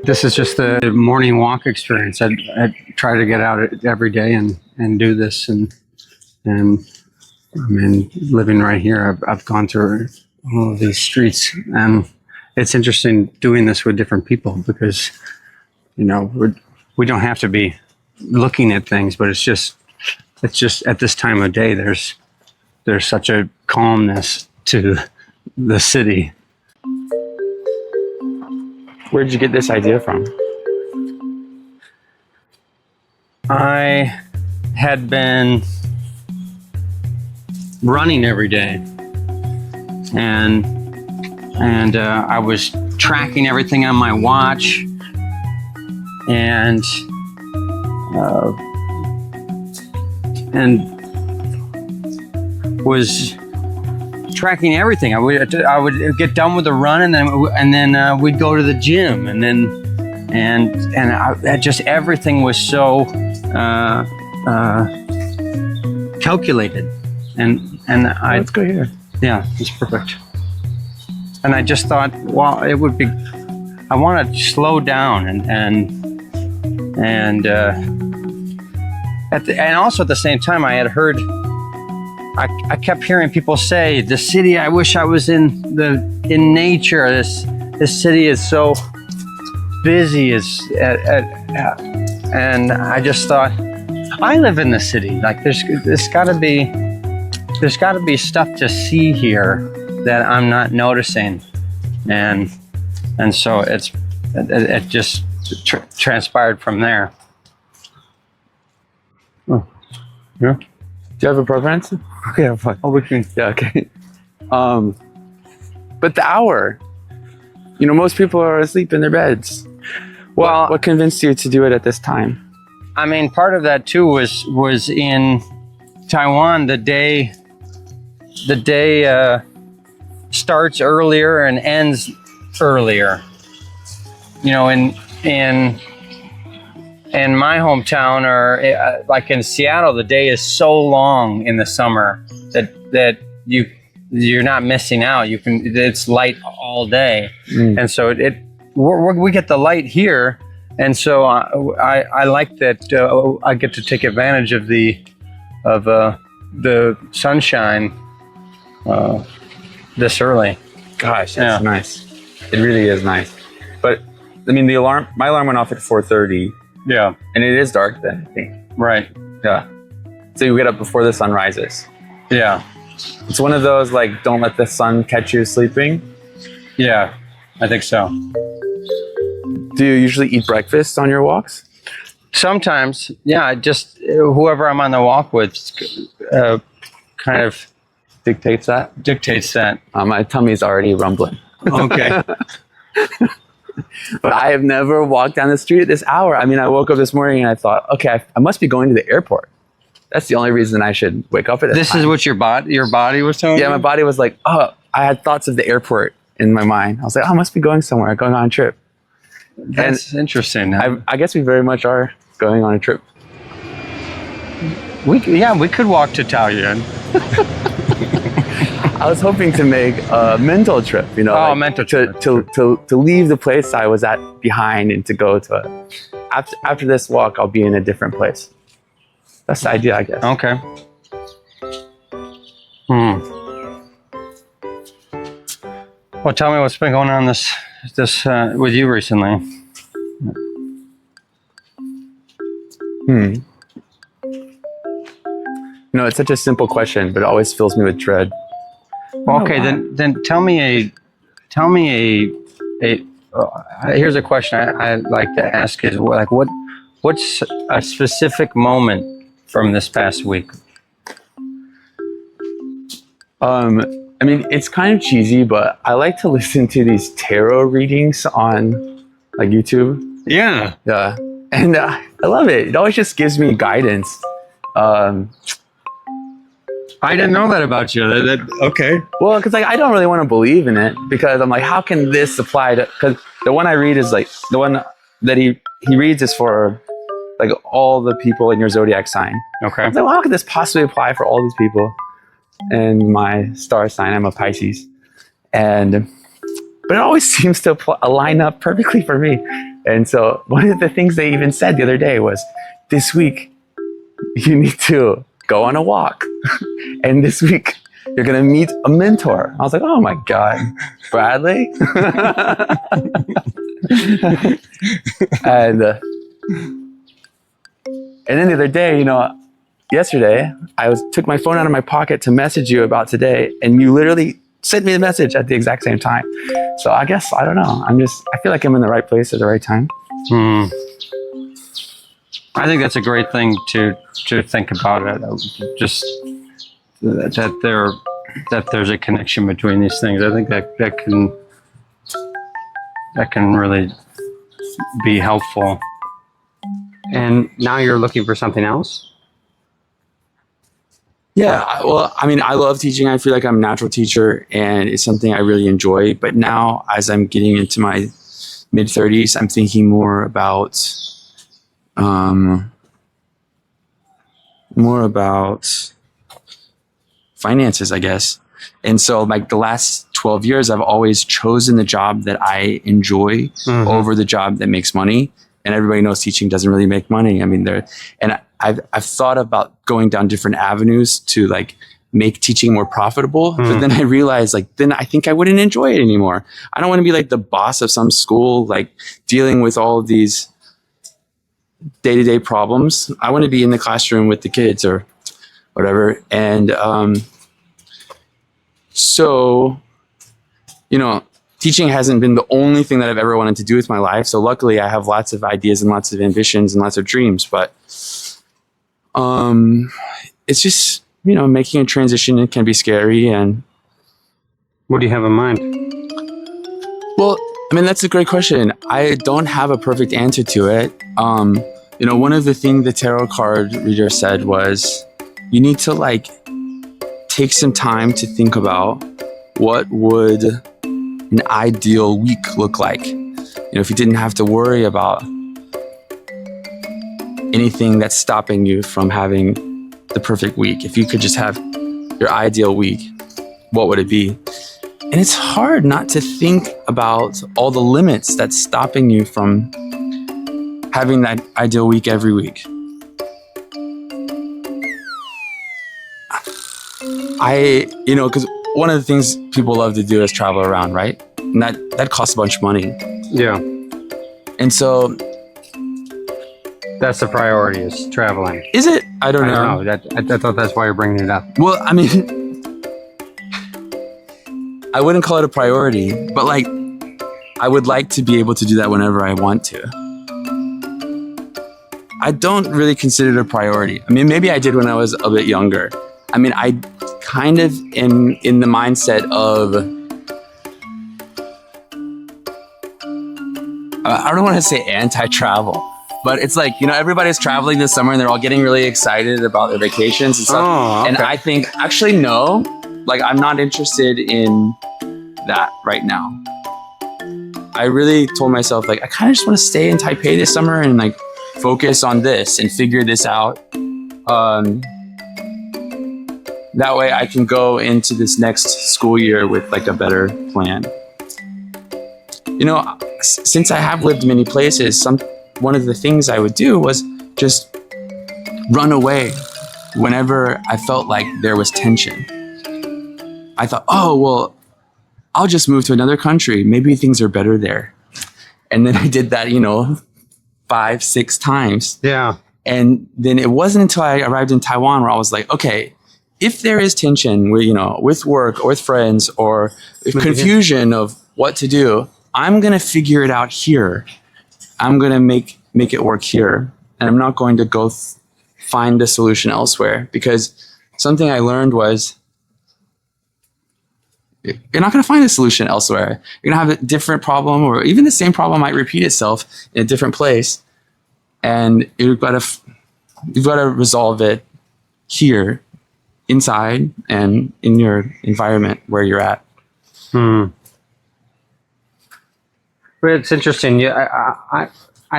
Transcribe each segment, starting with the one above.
This is just a morning walk experience. I try to get out every day and do this, and I mean, living right here, I've gone through all of these streets, and it's interesting doing this with different people because, you know, we don't have to be looking at things, but it's just at this time of day, there's such a calmness to the city. Where did you get this idea from? I had been running every day, and I was tracking everything on my watch, and was tracking everything. I would get done with the run, and then we'd go to the gym, and just everything was so calculated. And let's go here. Yeah, it's perfect. And I just thought, well, it would be. I want to slow down and also at the same time, I had heard. I kept hearing people say, "The city. I wish I was in nature. This city is so busy." And I just thought, I live in the city. Like there's got to be stuff to see here that I'm not noticing, and so it just transpired from there. Oh, yeah. Do you have a preference? Okay, fine. Oh, we can. Yeah, okay. But the hour, you know, most people are asleep in their beds. Well, what convinced you to do it at this time? I mean, part of that too was in Taiwan. The day starts earlier and ends earlier. You know, in my hometown, or like in Seattle, the day is so long in the summer that you're not missing out. It's light all day, and so we get the light here, and so I like that I get to take advantage of the sunshine this early. Gosh, that's nice. It really is nice. But I mean, my alarm went off at 4:30. Yeah. And it is dark then, I think. Right. Yeah. So you get up before the sun rises. Yeah. It's one of those, like, don't let the sun catch you sleeping. Yeah, I think so. Do you usually eat breakfast on your walks? Sometimes, yeah. Just whoever I'm on the walk with kind of Dictates that? My tummy's already rumbling. Okay. But I have never walked down the street at this hour. I mean, I woke up this morning and I thought, okay, I must be going to the airport. That's the only reason I should wake up at this time. Is what your body was telling you? Yeah, my body was like, oh, I had thoughts of the airport in my mind. I was like, oh, I must be going somewhere, going on a trip. That's interesting. I guess we very much are going on a trip. We could walk to Taoyuan. I was hoping to make a mental trip, you know, mental trip. To leave the place I was at behind and to go to after this walk, I'll be in a different place. That's the idea, I guess. Okay. Well, tell me what's been going on this with you recently. You know, it's such a simple question, but it always fills me with dread. Okay, then tell me a. Here's a question I'd like to ask: is like what's a specific moment from this past week? I mean, it's kind of cheesy, but I like to listen to these tarot readings on like YouTube. Yeah. Yeah, and I love it. It always just gives me guidance. I didn't know that about you. Okay. Well, because like I don't really want to believe in it because I'm like, how can this apply to? Because the one I read is like the one that he reads is for like all the people in your zodiac sign. Okay. I was like, well, how could this possibly apply for all these people? And my star sign, I'm a Pisces, and but it always seems to line up perfectly for me. And so one of the things they even said the other day was, this week, you need to go on a walk. And this week, you're going to meet a mentor. I was like, oh my God, Bradley? And then the other day, yesterday, I took my phone out of my pocket to message you about today, and you literally sent me the message at the exact same time. So I guess, I don't know. I feel like I'm in the right place at the right time. I think that's a great thing to think about it. Just that there's a connection between these things. I think that can really be helpful. And now you're looking for something else? Yeah, well, I mean, I love teaching. I feel like I'm a natural teacher, and it's something I really enjoy. But now, as I'm getting into my mid-30s, I'm thinking more about finances, I guess. And so, like the last 12 years, I've always chosen the job that I enjoy over the job that makes money. And everybody knows teaching doesn't really make money. I mean, I've thought about going down different avenues to like make teaching more profitable. But then I realized then I think I wouldn't enjoy it anymore. I don't want to be like the boss of some school, like dealing with all of these day-to-day problems. I want to be in the classroom with the kids or whatever. And so, teaching hasn't been the only thing that I've ever wanted to do with my life. So luckily I have lots of ideas and lots of ambitions and lots of dreams, but it's just, making a transition, it can be scary. And what do you have in mind? Well, I mean, that's a great question. I don't have a perfect answer to it. One of the things the tarot card reader said was, you need to take some time to think about what would an ideal week look like. If you didn't have to worry about anything that's stopping you from having the perfect week. If you could just have your ideal week, what would it be? And it's hard not to think about all the limits that's stopping you from having that ideal week every week. Because one of the things people love to do is travel around, right? And that costs a bunch of money. Yeah. And so that's the priority, is traveling. Is it? I don't know. I thought that's why you're bringing it up. Well, I mean, I wouldn't call it a priority, but I would like to be able to do that whenever I want to. I don't really consider it a priority. I mean, maybe I did when I was a bit younger. I mean, I kind of am in the mindset of, I don't want to say anti-travel, but it's everybody's traveling this summer and they're all getting really excited about their vacations and stuff. Oh, okay. And I think, actually, no, I'm not interested in that right now. I really told myself, I kind of just want to stay in Taipei this summer and focus on this and figure this out. That way I can go into this next school year with a better plan. Since I have lived many places, one of the things I would do was just run away whenever I felt like there was tension. I thought, oh, well, I'll just move to another country. Maybe things are better there. And then I did that, 5-6 times. Yeah. And then it wasn't until I arrived in Taiwan where I was like, okay, if there is tension with work or with friends or confusion of what to do, I'm going to figure it out here. I'm going to make it work here. And I'm not going to go find a solution elsewhere, because something I learned was you're not going to find a solution elsewhere. You're going to have a different problem, or even the same problem might repeat itself in a different place. And you've got to resolve it here, inside, and in your environment where you're at. But it's interesting. I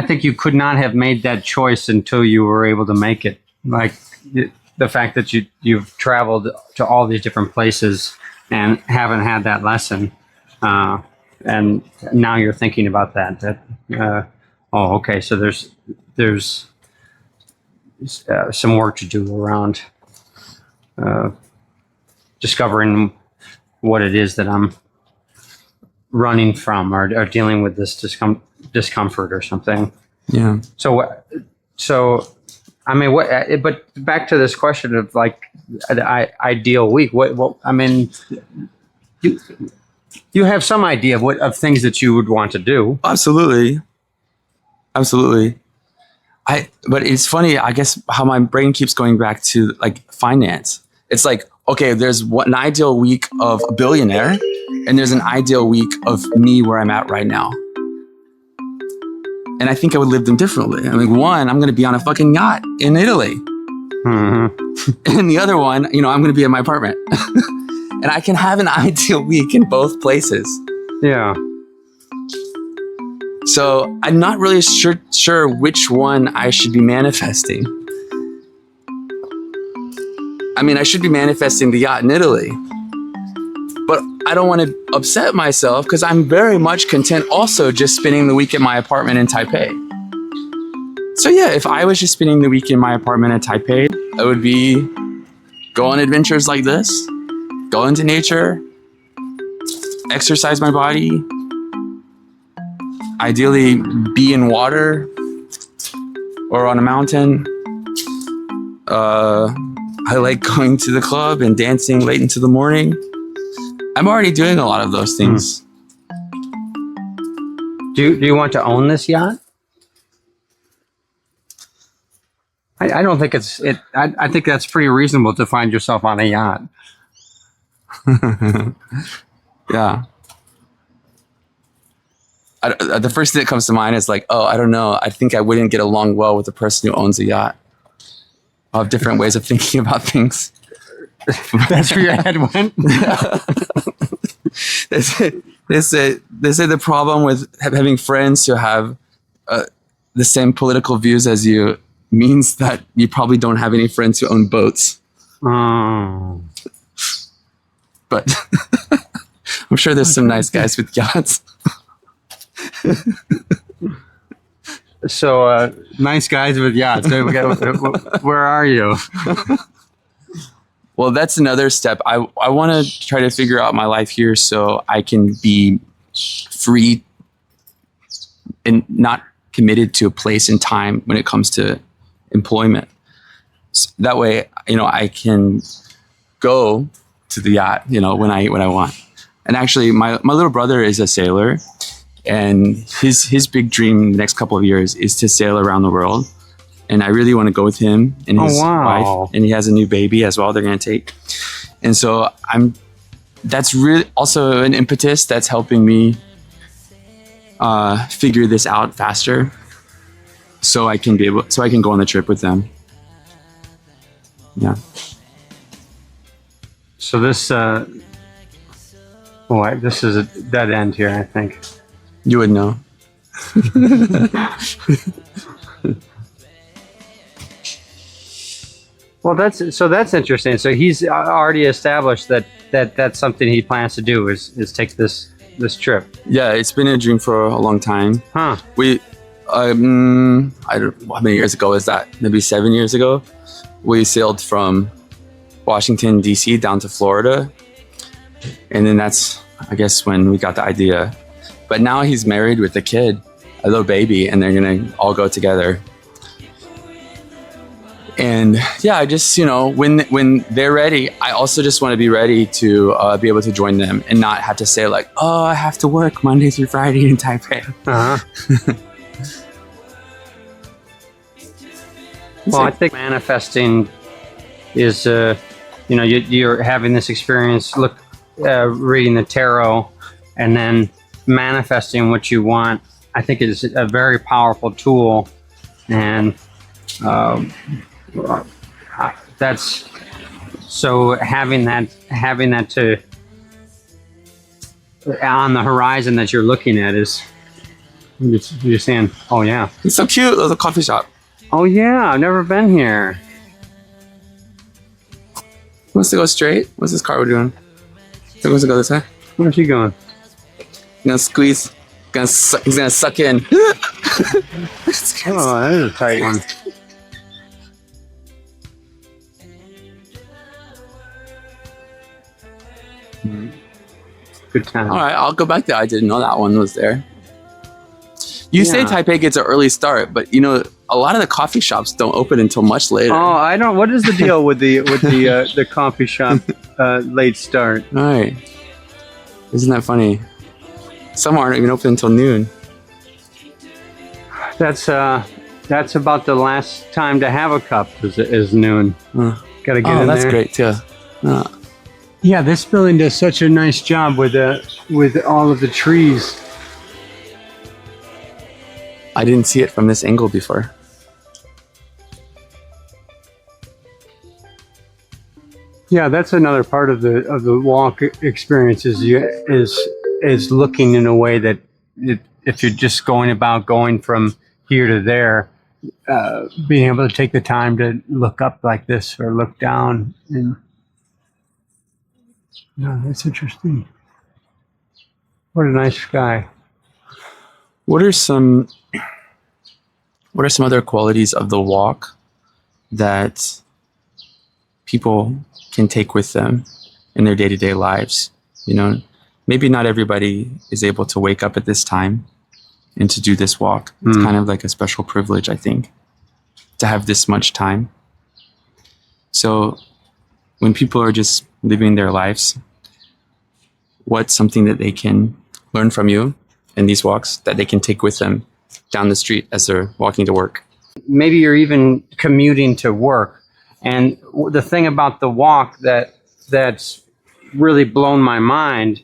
think you could not have made that choice until you were able to make it. The fact that you've traveled to all these different places and haven't had that lesson and now you're thinking about that. Oh, okay. So there's some work to do around discovering what it is that I'm running from, or dealing with this discomfort or something. Yeah. So, I mean, but back to this question of like the ideal week. What I mean, you have some idea of things that you would want to do. Absolutely. But it's funny, I guess, how my brain keeps going back to like finance. It's like, okay, there's an ideal week of a billionaire, and there's an ideal week of me where I'm at right now. And I think I would live them differently. I mean, one, I'm going to be on a fucking yacht in Italy. Mm-hmm. And the other one, I'm going to be in my apartment. And I can have an ideal week in both places. Yeah. So I'm not really sure which one I should be manifesting. I mean, I should be manifesting the yacht in Italy. But I don't want to upset myself because I'm very much content also just spending the week at my apartment in Taipei. So yeah, if I was just spending the week in my apartment in Taipei, I would be go on adventures like this, go into nature, exercise my body, ideally be in water or on a mountain. I like going to the club and dancing late into the morning. I'm already doing a lot of those things. Do you want to own this yacht? I don't think I think that's pretty reasonable to find yourself on a yacht. Yeah. The first thing that comes to mind is like, oh, I don't know. I think I wouldn't get along well with the person who owns a yacht. I'll have different ways of thinking about things. That's where your head went? They say the problem with having friends who have the same political views as you means that you probably don't have any friends who own boats. Oh. But I'm sure there's some nice guys with yachts. So, nice guys with yachts. Where are you? Well, that's another step. I want to try to figure out my life here so I can be free and not committed to a place and time when it comes to employment. So that way, I can go to the yacht, when I want. And actually, my little brother is a sailor, and his big dream the next couple of years is to sail around the world. And I really want to go with him and his wife. And he has a new baby as well they're going to take. And so that's really also an impetus that's helping me figure this out faster so I can go on the trip with them. Yeah. So this is a dead end here, I think. You would know. Well, that's interesting. So he's already established that that's something he plans to do is take this trip. Yeah, it's been a dream for a long time. Huh. I don't how many years ago was that? Maybe 7 years ago. We sailed from Washington, D.C. down to Florida. And then that's, I guess, when we got the idea. But now he's married with a kid, a little baby, and they're going to all go together. And yeah, I just, when they're ready, I also just want to be ready to be able to join them and not have to say like, oh, I have to work Monday through Friday in Taipei. Uh-huh. Well, I think manifesting is, you're having this experience, reading the tarot, and then manifesting what you want. I think is a very powerful tool, and that's so having that to on the horizon that you're looking at is you're saying, oh yeah, it's so cute. There's a coffee shop. Oh yeah, I've never been here. Wants to go straight? What's this car doing? It wants to go this way. Where's he going? gonna squeeze. He's gonna suck in. Oh, that is a tight one. Good time. All right, I'll go back there. I didn't know that one was there. You say Taipei gets an early start, but you know a lot of the coffee shops don't open until much later. Oh, I don't. What is the deal with the coffee shop late start? All right, isn't that funny? Some aren't even open until noon. That's about the last time to have a cup is noon. Got to get in that's there. great too. Yeah, this building does such a nice job with all of the trees. I didn't see it from this angle before. Yeah, that's another part of the walk experience is looking in a way that if you're just going from here to there, being able to take the time to look up like this or look down. And no, that's interesting. What a nice sky. What are some other qualities of the walk that people can take with them in their day-to-day lives? You know, maybe not everybody is able to wake up at this time and to do this walk. It's kind of like a special privilege, I think, to have this much time. So when people are just living their lives, what's something that they can learn from you in these walks that they can take with them down the street as they're walking to work? Maybe you're even commuting to work. And the thing about the walk that's really blown my mind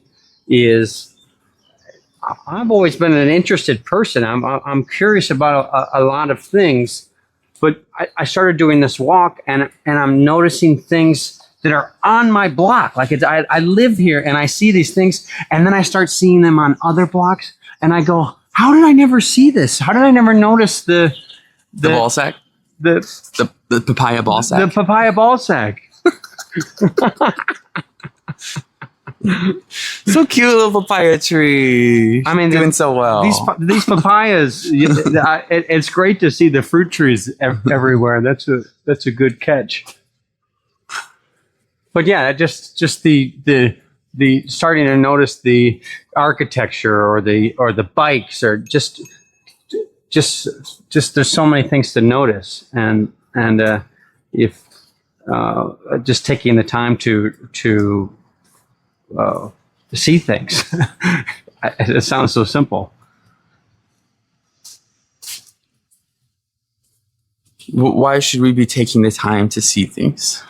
is I've always been an interested person. I'm curious about a lot of things, but I started doing this walk and I'm noticing things that are on my block. Like I live here and I see these things, and then I start seeing them on other blocks, and I go, how did I never see this? How did I never notice the ball sack? The papaya ball sack? The papaya ball sack. So cute, little papaya tree. I mean, doing so well. These papayas, it's great to see the fruit trees everywhere. That's a good catch. But yeah, just the starting to notice the architecture or the bikes, or just there's so many things to notice, and if just taking the time to see things. It sounds so simple. Why should we be taking the time to see things?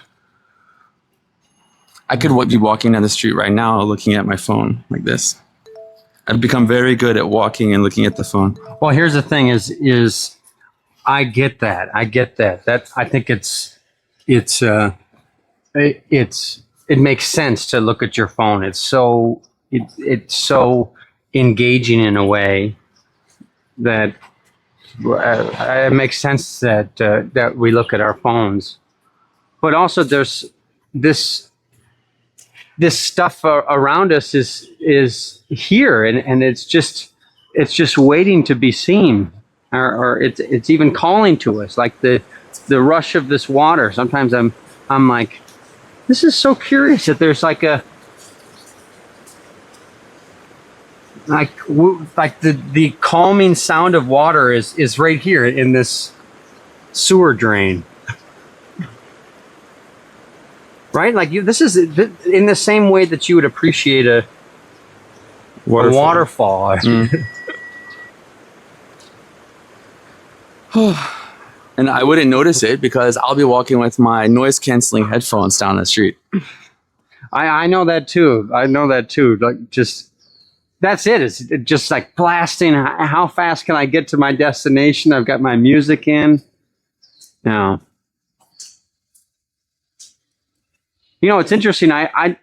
I could be walking down the street right now looking at my phone like this. I've become very good at walking and looking at the phone. Well, here's the thing is I get that. That I think it makes sense to look at your phone. It's so engaging in a way that it makes sense that we look at our phones. But also there's this stuff around us is here, and it's just waiting to be seen, or it's even calling to us, like the rush of this water. Sometimes I'm like, this is so curious that there's like the calming sound of water is right here in this sewer drain. Right? Like this is in the same way that you would appreciate a waterfall. And I wouldn't notice it because I'll be walking with my noise canceling headphones down the street. I know that too. Like just that's it. It's just like blasting. How fast can I get to my destination? I've got my music in. Now, you know, it's interesting. I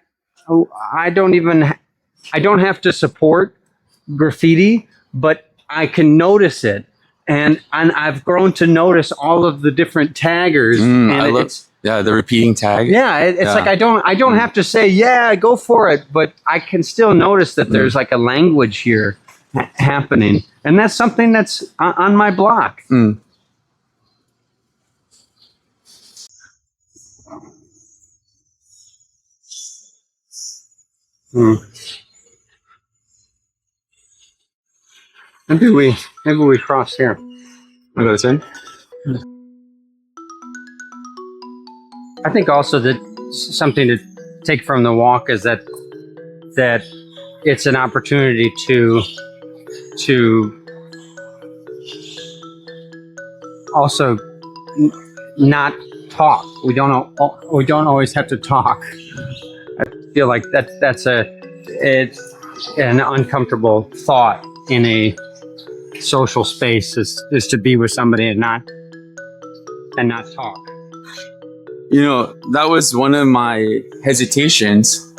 don't have to support graffiti, but I can notice it. and I've grown to notice all of the different taggers. The repeating tag. Yeah, it's like I don't have to say, yeah, go for it, but I can still notice that there's like a language here happening, and that's something that's on my block. Maybe we cross here. I'll go this way. I think also that something to take from the walk is that it's an opportunity to also not talk. We don't always have to talk. I feel like it's an uncomfortable thought in a social space is to be with somebody and not talk. You know, that was one of my hesitations.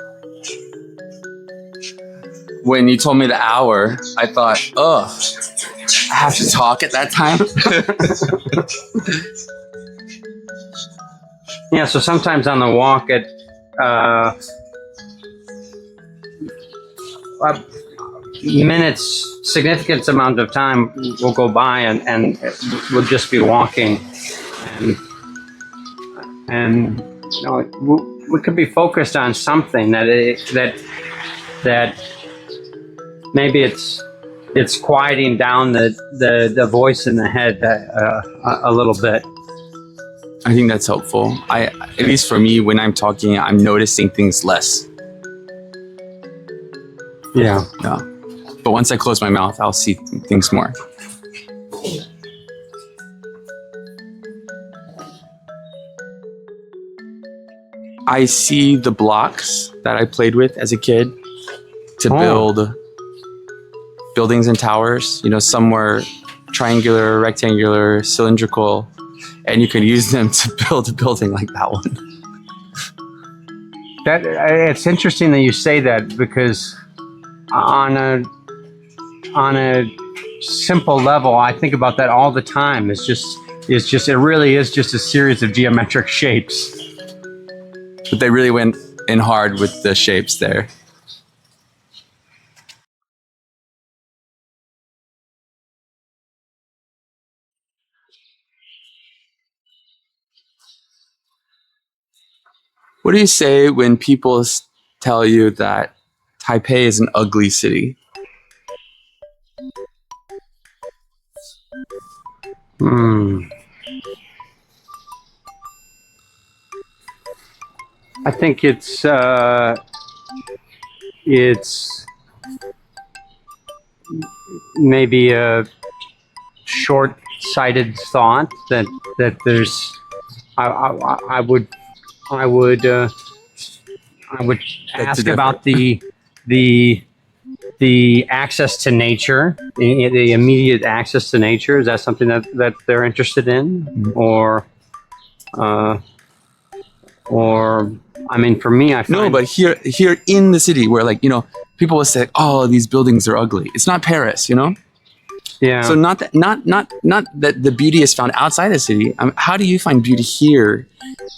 When you told me the hour, I thought, I have to talk at that time. Yeah, so sometimes on the walk minutes, significant amount of time will go by and we'll just be walking. And you know, we could be focused on something that maybe it's quieting down the voice in the head a little bit. I think that's helpful. At least for me, when I'm talking, I'm noticing things less. Yeah. But once I close my mouth, I'll see things more. I see the blocks that I played with as a kid to build buildings and towers. You know, some were triangular, rectangular, cylindrical, and you could use them to build a building like that one. It's interesting that you say that, because on a simple level, I think about that all the time. It really is just a series of geometric shapes. But they really went in hard with the shapes there. What do you say when people tell you that Taipei is an ugly city? I think it's maybe a short-sighted thought that there's. I would ask about the access to nature, the immediate access to nature. Is that something that they're interested in, or I mean, for me, I find no, but here in the city, where, like, you know, people will say, "Oh, these buildings are ugly." It's not Paris, you know. Yeah. So not that the beauty is found outside the city. How do you find beauty here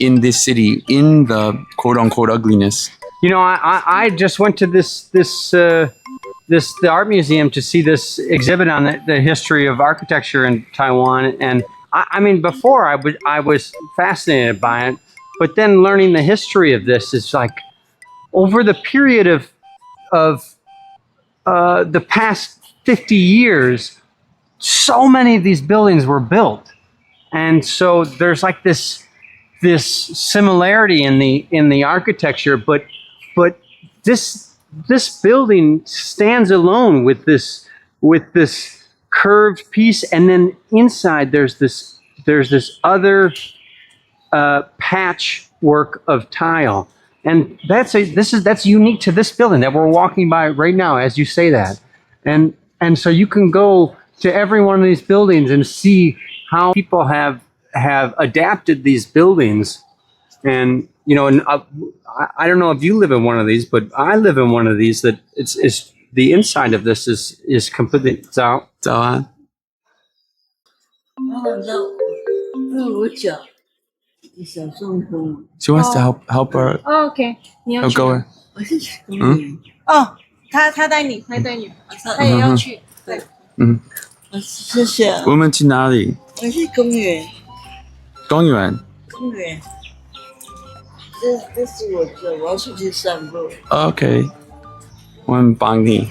in this city, in the quote unquote ugliness? You know, I just went to the art museum to see this exhibit on the history of architecture in Taiwan, and I mean, before I was fascinated by it, but then learning the history of this is like, over the period of the past 50 years, so many of these buildings were built, and so there's like this similarity in the architecture, but this building stands alone with this curved piece, and then inside there's this other patchwork of tile, and that's unique to this building that we're walking by right now as you say that, and so you can go to every one of these buildings and see how people have adapted these buildings. And you know, and I don't know if you live in one of these, but I live in one of these that it's the inside of this is completely She wants to help her. OK， 你要 I'll 去 go. 哪？我是去公园。哦，他带你，他也要去。对，谢谢。我们去哪里？我是公园。公园。公园。这是我的，我要出去散步。OK， 我们帮你。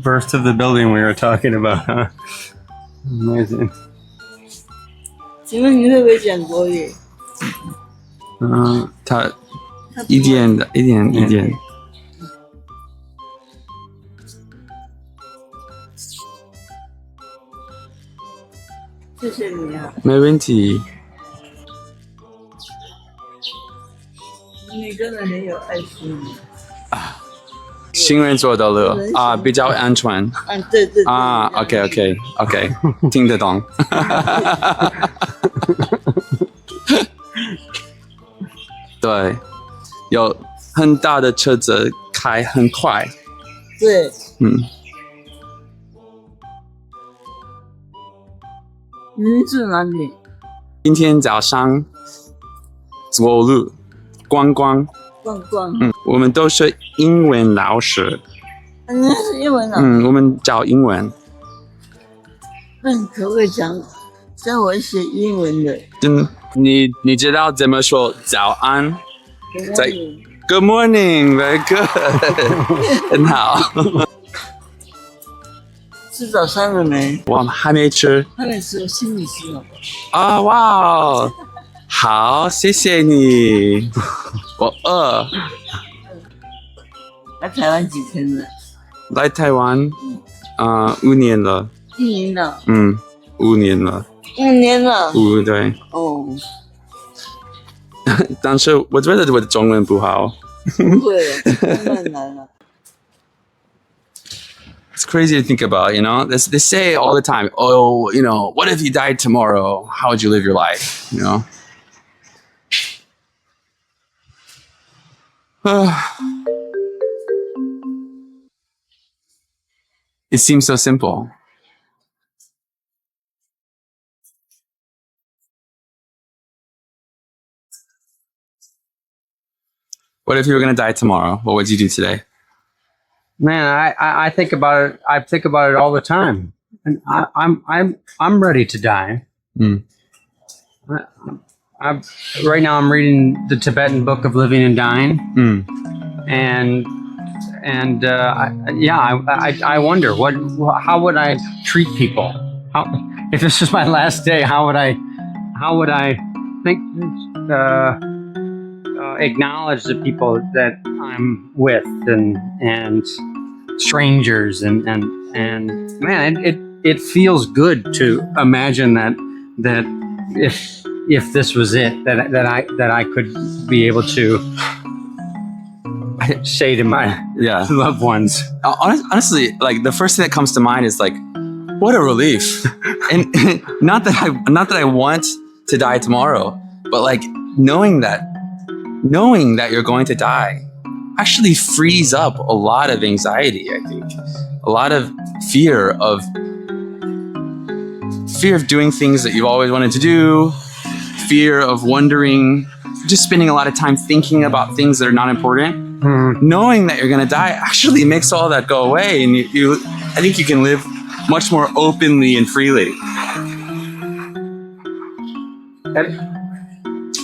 Birth of the building we were talking about, huh? Amazing. 请问你会不会讲国语？他一点。谢谢你啊，没问题。你真的很有爱心。新人做的了啊，比较安全。对啊 ，OK， 听得懂。对，有很大的车子开很快。对。你住哪里？今天早上走路逛逛。我们都是英文老师。你是英文老师？我们教英文。那你可不可以教我写英文的？你知道怎么说早安？ Good morning. Good morning, very good. 很好。吃早餐了没？我还没吃。还没吃，我请你吃好不好？啊，哇！好，谢谢你。我饿。来台湾几天了？来台湾，5年了。1年了。5年了。5年了。对。哦。但是我觉得我的中文不好。不会，太难了。It's crazy to think about, you know. They say all the time, "Oh, you know, what if you died tomorrow? How would you live your life?" You know. It seems so simple. What if you were going to die tomorrow? What would you do today? Man, I think about it. I think about it all the time, and I'm ready to die. Right now I'm reading the Tibetan Book of Living and Dying, and I wonder how would I treat people? If this is my last day, how would I think acknowledge the people that I'm with and strangers and man, it feels good to imagine that if this was it, that I could be able to say to my loved ones. Honestly, like the first thing that comes to mind is like, what a relief. And not that I want to die tomorrow, but like knowing that you're going to die actually frees up a lot of anxiety, I think. A lot of fear of doing things that you've always wanted to do, fear of wondering, just spending a lot of time thinking about things that are not important. Knowing that you're going to die actually makes all that go away, and I think you can live much more openly and freely.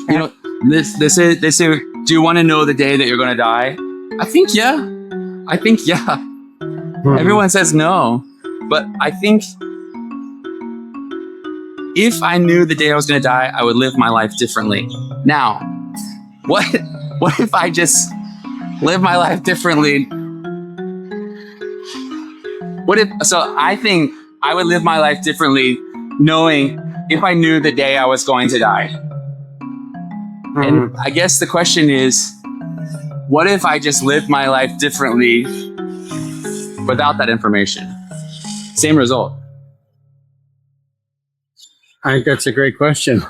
You know, they say, do you want to know the day that you're going to die? I think yeah. Everyone says no, but I think if I knew the day I was going to die, I would live my life differently. Now, what if I just live my life differently? So I think I would live my life differently knowing if I knew the day I was going to die. And I guess the question is, what if I just lived my life differently without that information? Same result. I think that's a great question.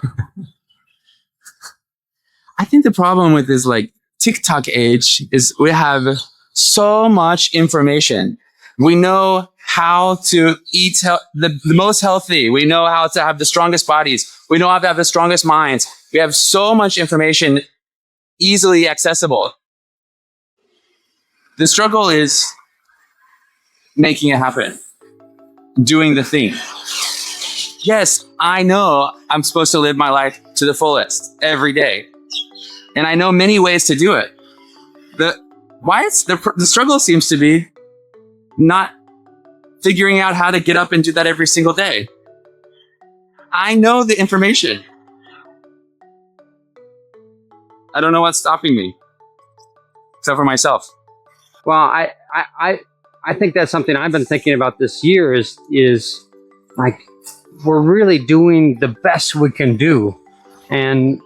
I think the problem with is like TikTok age is we have so much information. We know how to eat the most healthy. We know how to have the strongest bodies. We know how to have the strongest minds. We have so much information easily accessible. The struggle is making it happen, doing the thing. Yes, I know I'm supposed to live my life to the fullest every day. And I know many ways to do it. The struggle seems to be not figuring out how to get up and do that every single day. I know the information. I don't know what's stopping me, except for myself. Well, I think that's something I've been thinking about this year is like, we're really doing the best we can do. And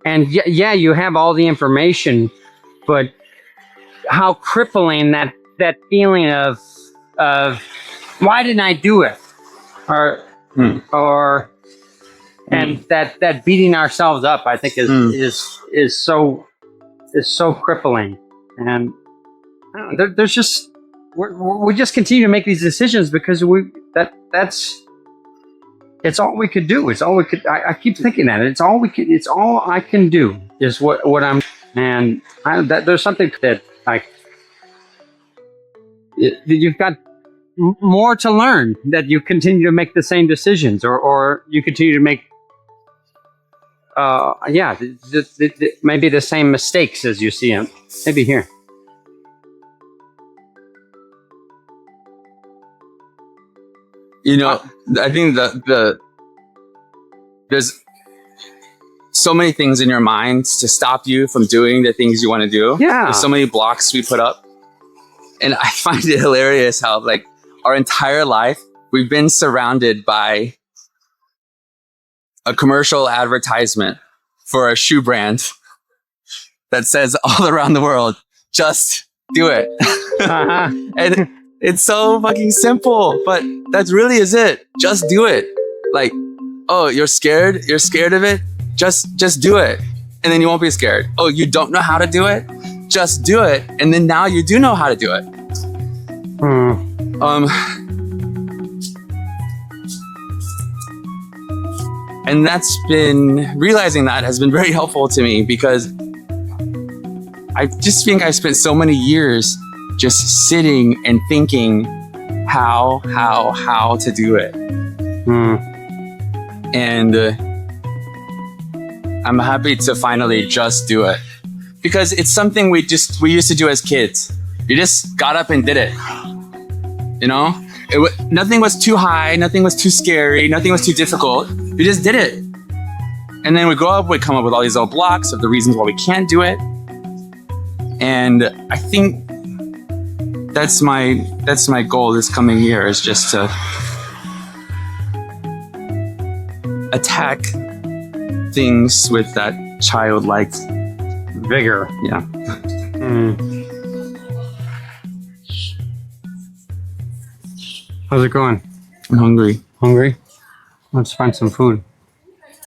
yeah, you have all the information, but how crippling that feeling of why didn't I do it? And that beating ourselves up, I think is so crippling. And I don't know, there's just we just continue to make these decisions because it's all we could do. It's all we could. I keep thinking that it's all I can do is what I'm. And there's something that you've got more to learn, that you continue to make the same decisions, or you continue to make maybe the same mistakes as you see them. Maybe here. You know, I think there's so many things in your mind to stop you from doing the things you want to do. Yeah. There's so many blocks we put up. And I find it hilarious how, like, our entire life, we've been surrounded by a commercial advertisement for a shoe brand that says all around the world, just do it. And it's so fucking simple, but that really is it. Just do it. Like, oh, you're scared? You're scared of it? Just do it. And then you won't be scared. Oh, you don't know how to do it? Just do it. And then now you do know how to do it. And realizing that has been very helpful to me, because I just think I spent so many years just sitting and thinking how to do it. And I'm happy to finally just do it, because it's something we used to do as kids. You just got up and did it. You know, nothing was too high, nothing was too scary, nothing was too difficult. You just did it. And then we grow up, we come up with all these little blocks of the reasons why we can't do it. And I think that's my goal this coming year, is just to attack things with that childlike vigor. Yeah. How's it going? I'm hungry. Hungry? Let's find some food.